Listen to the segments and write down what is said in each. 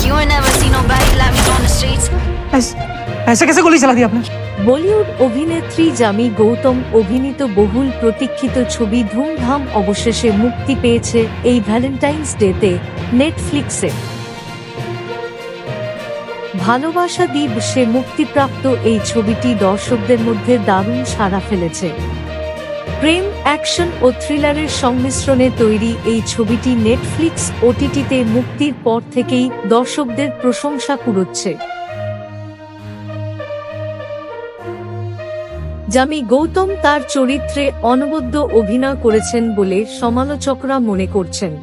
You ain't never seen nobody like me on the streets. ऐसे कैसे गोली चला दी आपने? বলিউড অভিনেত্রী জামি গৌতম অভিনীত বহুল প্রতীক্ষিত ছবি ধুমধাম অবশেষে মুক্তি পেয়েছে এই ভ্যালেন্টাইন্স ডেতে নেটফ্লিক্সে। ভালোবাসা দিবসে মুক্তিপ্রাপ্ত এই ছবিটি দর্শকদের মধ্যে দারুণ সাড়া ফেলেছে। প্রেম, অ্যাকশন ও থ্রিলারের সংমিশ্রণে তৈরি এই ছবিটি নেটফ্লিক্স ওটিটিতে মুক্তির পর থেকেই দর্শকদের প্রশংসা কুড়োচ্ছে। জামি গৌতম তার চরিত্রে অনবদ্য অভিনয় করেছেন বলে সমালোচকরা মনে করছেন।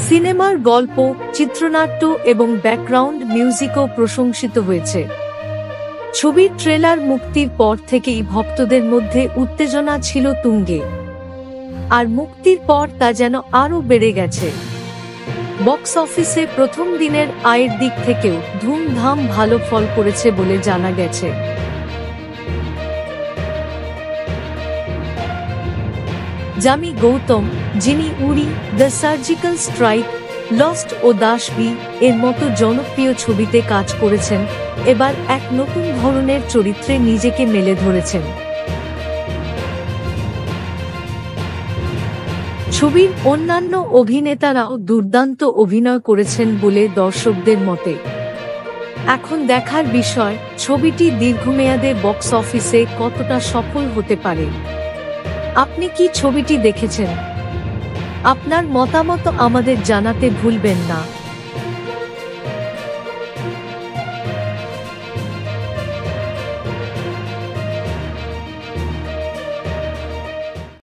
সিনেমার গল্প, চিত্রনাট্য এবং ব্যাকগ্রাউন্ড মিউজিকও প্রশংসিত হয়েছে। ছবির ট্রেলার মুক্তির পর থেকেই ভক্তদের মধ্যে উত্তেজনা ছিল তুঙ্গে, আর মুক্তির পর তা যেন আরও বেড়ে গেছে। বক্স অফিসে প্রথম দিনের আয়ের দিক থেকেও ধুমধাম ভালো ফল করেছে বলে জানা গেছে। জামি গৌতম, যিনি উড়ি, দ্য সার্জিক্যাল স্ট্রাইক, লস্ট ও দাসবি এর মতো জনপ্রিয় ছবিতে কাজ করেছেন, এবার এক নতুন ধরনের চরিত্রে নিজেকে মেলে ধরেছেন। ছবির অন্যান্য অভিনেতারাও দুর্দান্ত অভিনয় করেছেন বলে দর্শকদের মতে। এখন দেখার বিষয় ছবিটি দীর্ঘমেয়াদে বক্স অফিসে কতটা সফল হতে পারে। আপনি কি ছবিটি দেখেছেন? আপনার মতামত আমাদের জানাতে ভুলবেন না।